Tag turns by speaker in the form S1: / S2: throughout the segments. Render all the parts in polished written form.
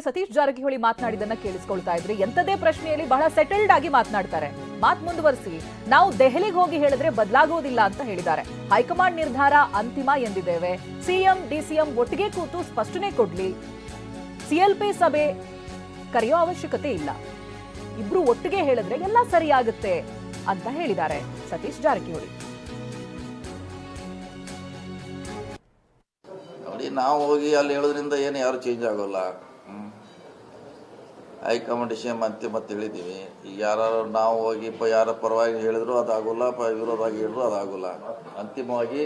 S1: ಸತೀಶ್ ಜಾರಕಿಹೊಳಿ ಮಾತನಾಡಿದ್ದನ್ನ ಕೇಳಿಸ್ಕೊಳ್ತಾ ಇದ್ರಿ. ಎಂತದೇ ಪ್ರಶ್ನೆಯಲ್ಲಿ ಬಹಳ ಸೆಟಲ್ಡ್ ಆಗಿ ಮಾತನಾಡ್ತಾರೆ. ಮಾತು ಮುಂದುವರಿಸಿ, ನಾವು ದೆಹಲಿಗೆ ಹೋಗಿ ಹೇಳಿದ್ರೆ ಬದಲಾಗೋದಿಲ್ಲ ಅಂತ ಹೇಳಿದ್ದಾರೆ. ಹೈಕಮಾಂಡ್ ನಿರ್ಧಾರ ಅಂತಿಮ ಎಂದಿದ್ದೇವೆ. ಸಿಎಂ ಡಿಸಿಎಂ ಒಟ್ಟಿಗೆ ಕೂತು ಸ್ಪಷ್ಟನೆ ಕೊಡ್ಲಿ. ಸಿಎಲ್ಪಿ ಸಭೆ ಕರೆಯೋ ಅವಶ್ಯಕತೆ ಇಲ್ಲ. ಇಬ್ರು ಒಟ್ಟಿಗೆ ಹೇಳಿದ್ರೆ ಎಲ್ಲ ಸರಿಯಾಗುತ್ತೆ ಅಂತ ಹೇಳಿದ್ದಾರೆ ಸತೀಶ್ ಜಾರಕಿಹೊಳಿ.
S2: ನಾವು ಹೋಗಿ ಅಲ್ಲಿ ಹೇಳೋದ್ರಿಂದ ಏನು ಯಾರು ಚೇಂಜ್ ಆಗೋಲ್ಲ. ಹೈಕಮಾಂಡ್ ಡಿಸಿಎಂ ಅಂತಿಮ ಹೇಳಿದ್ದೀವಿ. ಈಗ ಯಾರು ನಾವು ಹೋಗಿ ಯಾರ ಪರವಾಗಿ ಹೇಳಿದ್ರು ಅದಾಗೋಲ್ಲ, ವಿರೋಧವಾಗಿ ಹೇಳಿದ್ರು ಅದಾಗೋಲ್ಲ. ಅಂತಿಮವಾಗಿ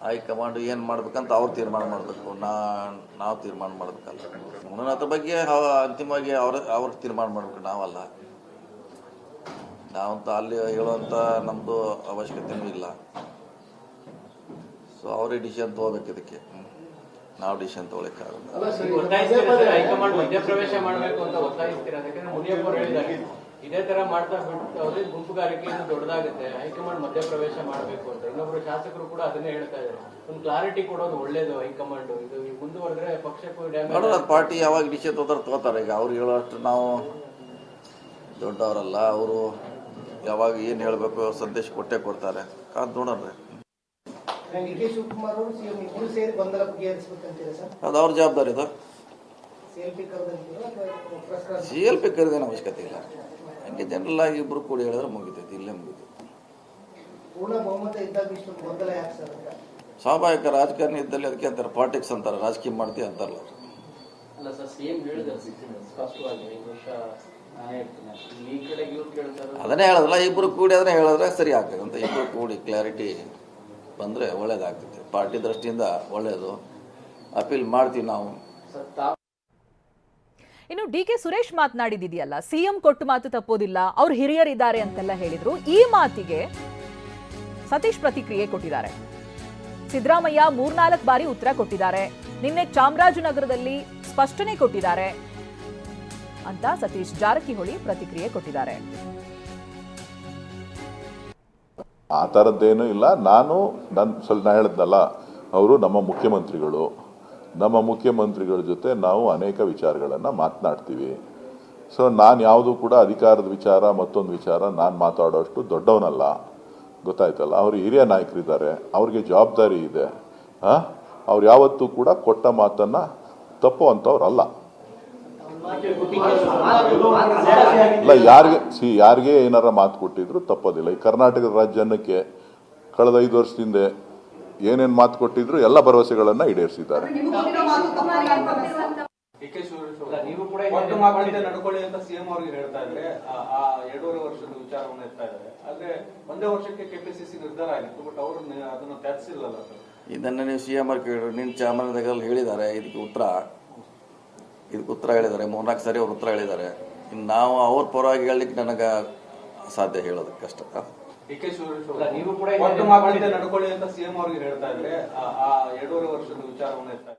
S2: ಹೈಕಮಾಂಡ್ ಏನು ಮಾಡ್ಬೇಕಂತ ಅವ್ರು ತೀರ್ಮಾನ ಮಾಡಬೇಕು, ನಾವು ತೀರ್ಮಾನ ಮಾಡಬೇಕಲ್ಲ. ಅದ್ರ ಬಗ್ಗೆ ಅಂತಿಮವಾಗಿ ಅವ್ರು ತೀರ್ಮಾನ ಮಾಡಬೇಕು, ನಾವಲ್ಲ. ನಾವಂತ ಅಲ್ಲಿ ಹೇಳುವಂಥ ನಮ್ಮದು ಅವಶ್ಯಕತೆಯೂ ಇಲ್ಲ. ಸೊ ಅವರೇ ಡಿಸಿಷನ್ ತಗೋಬೇಕು. ಇದಕ್ಕೆ ನಾವು ಡಿಸಿಷನ್ ತಗೊಳಕ್ಕಾಗಲ್ಲ.
S3: ಹೈಕಮಾಂಡ್ ಮಧ್ಯಪ್ರವೇಶ ಮಾಡಬೇಕು ಅಂತ ಒತ್ತಾಯಿಸ್ತೀರಾ? ಮುನಿಯಪ್ಪ ಹೇಳಿದ್ದಾರೆ ಇದೇ ತರ ಮಾಡ್ತಾ ಬಿಟ್ಟು ಗುಂಪುಗಾರಿಕೆ ದೊಡ್ಡದಾಗುತ್ತೆ, ಹೈಕಮಾಂಡ್ ಮಧ್ಯಪ್ರವೇಶ ಮಾಡಬೇಕು ಅಂತ. ಇನ್ನೊಬ್ರು ಶಾಸಕರು ಕೂಡ ಅದನ್ನೇ ಹೇಳ್ತಾ ಇದ್ದಾರೆ. ಒಂದು ಕ್ಲಾರಿಟಿ ಕೊಡೋದು ಒಳ್ಳೇದು. ಹೈಕಮಾಂಡ್ ಇದು ಮುಂದುವರೆದ್ರೆ ಪಕ್ಷಕ್ಕೂ ಡ್ಯಾಮೇಜ್.
S2: ಪಾರ್ಟಿ ಯಾವಾಗ ಡಿಸಿಷನ್ ತಗೋತಾರೆ. ಈಗ ಅವ್ರು ಹೇಳೋಷ್ಟು ನಾವು ದೊಡ್ಡವರಲ್ಲ. ಅವರು ಯಾವಾಗ ಏನು ಹೇಳಬೇಕು ಸಂದೇಶ ಕೊಟ್ಟೆ ಕೊಡ್ತಾರೆ. ಕಾದ್ ನೋಡೋಣ. ಅದು ಅವ್ರ ಜವಾಬ್ದಾರಿ. ಇದು ಸಿಎಲ್ಪಿ ಕರೆದೇನು ಅವಶ್ಯಕತೆ ಇಲ್ಲ. ಹಂಗೆ ಜನರಲ್ ಆಗಿ ಇಬ್ರು ಕೂಡಿ ಹೇಳಿದ್ರೆ ಮುಗಿತೈತಿ, ಇಲ್ಲೇ ಮುಗಿತೈತಿ. ಸ್ವಾಭಾವಿಕ ರಾಜಕಾರಣಿ ಇದ್ದಲ್ಲಿ ಅದಕ್ಕೆ ಅಂತಾರೆ ಪಾಲಿಟಿಕ್ಸ್ ಅಂತಾರೆ, ರಾಜಕೀಯ ಮಾಡ್ತೀವಿ ಅಂತಾರಲ್ಲ. ಅದನ್ನೇ ಹೇಳೋದಲ್ಲ, ಇಬ್ರು ಕೂಡಿ ಅದನ್ನೇ ಹೇಳಿದ್ರೆ ಸರಿ ಆಗ್ತದೆ ಅಂತ. ಇಬ್ರು ಕೂಡಿ ಕ್ಲಾರಿಟಿ ಬಂದರೆ ಒಳ್ಳೇದಾಗ್ತದೆ. ಪಾರ್ಟಿ ದೃಷ್ಟಿಯಿಂದ ಒಳ್ಳೇದು. ಅಪೀಲ್ ಮಾಡ್ತೀವಿ ನಾವು.
S1: ಇನ್ನು ಡಿಕೆ ಸುರೇಶ್ ಮಾತನಾಡಿದೆಯಲ್ಲ, ಸಿಎಂ ಕೊಟ್ಟು ಮಾತು ತಪ್ಪೋದಿಲ್ಲ, ಅವ್ರು ಹಿರಿಯರಿದ್ದಾರೆ ಅಂತೆಲ್ಲ ಹೇಳಿದ್ರು. ಈ ಮಾತಿಗೆ ಸತೀಶ್ ಪ್ರತಿಕ್ರಿಯೆ ಕೊಟ್ಟಿದ್ದಾರೆ. ಸಿದ್ದರಾಮಯ್ಯ 3-4 ಬಾರಿ ಉತ್ತರ ಕೊಟ್ಟಿದ್ದಾರೆ. ನಿನ್ನೆ ಚಾಮರಾಜನಗರದಲ್ಲಿ ಸ್ಪಷ್ಟನೆ ಕೊಟ್ಟಿದ್ದಾರೆ ಅಂತ ಸತೀಶ್ ಜಾರಕಿಹೊಳಿ ಪ್ರತಿಕ್ರಿಯೆ ಕೊಟ್ಟಿದ್ದಾರೆ.
S4: ಆ ಥರದ್ದೇನೂ ಇಲ್ಲ. ನಾನು ಹೇಳಿದ್ನಲ್ಲ, ಅವರು ನಮ್ಮ ಮುಖ್ಯಮಂತ್ರಿಗಳ ಜೊತೆ ನಾವು ಅನೇಕ ವಿಚಾರಗಳನ್ನು ಮಾತನಾಡ್ತೀವಿ. ಸೊ ನಾನು ಯಾವುದೂ ಕೂಡ ಅಧಿಕಾರದ ವಿಚಾರ ಮತ್ತೊಂದು ವಿಚಾರ ನಾನು ಮಾತಾಡೋಷ್ಟು ದೊಡ್ಡವನಲ್ಲ, ಗೊತ್ತಾಯ್ತಲ್ಲ. ಅವರು ಹಿರಿಯ ನಾಯಕರಿದ್ದಾರೆ, ಅವ್ರಿಗೆ ಜವಾಬ್ದಾರಿ ಇದೆ. ಅವ್ರು ಯಾವತ್ತೂ ಕೂಡ ಕೊಟ್ಟ ಮಾತನ್ನು ತಪ್ಪುವಂಥವ್ರಲ್ಲ. ಇಲ್ಲ, ಯಾರಿಗೆ ಏನಾರ ಮಾತು ಕೊಟ್ಟಿದ್ರು ತಪ್ಪೋದಿಲ್ಲ. ಈ ಕರ್ನಾಟಕದ ರಾಜ್ಯಕ್ಕೆ ಕಳೆದ 5 ವರ್ಷದಿಂದ ಏನೇನು ಮಾತು ಕೊಟ್ಟಿದ್ರು ಎಲ್ಲ ಭರವಸೆಗಳನ್ನ ಈಡೇರಿಸಿದ್ದಾರೆ.
S5: ನಡ್ಕೊಳ್ಳಿ ಅಂತ ಸಿಎಂ ಅವರಿಗೆ ಹೇಳ್ತಾ ಇದ್ರೆ, ಆ 2.5 ವರ್ಷದ ವಿಚಾರವನ್ನು ಎತ್ತಾ ಇದ್ದಾರೆ. ಆದ್ರೆ ಒಂದೇ ವರ್ಷಕ್ಕೆ ಕೆಪಿಸಿಸಿ ನಿರ್ಧಾರ ಆಗಿತ್ತು, ಬಟ್ ಅವರು ಅದನ್ನು ತ್ಯಜಿಸಿಲ್ಲಲ್ಲ.
S2: ಇದನ್ನ ನೀವು ಸಿಎಂ ಅವ್ರು ಕೇಳಿದ್ರು. ನಿನ್ನ ಚಾಮರಾಜನಗರದಲ್ಲಿ ಹೇಳಿದ್ದಾರೆ, ಇದಕ್ಕೆ ಉತ್ತರ ಹೇಳಿದ್ದಾರೆ. 3-4 ಸಾರಿ ಅವ್ರು ಉತ್ತರ ಹೇಳಿದ್ದಾರೆ. ಇನ್ನು ನಾವು ಅವ್ರ ಪರವಾಗಿ ಹೇಳಲಿಕ್ಕೆ ನನಗೆ ಅಸಾಧ್ಯ, ಹೇಳೋದಕ್ಕೆ ಕಷ್ಟ.
S5: ನಡ್ಕೊಳ್ಳಿ ಅಂತ ಸಿಎಂ ಅವರಿಗೆ ಹೇಳ್ತಾ ಇದ್ರೆ, ಆ 2.5 ವರ್ಷದ ವಿಚಾರವನ್ನು ಎತ್ತಾ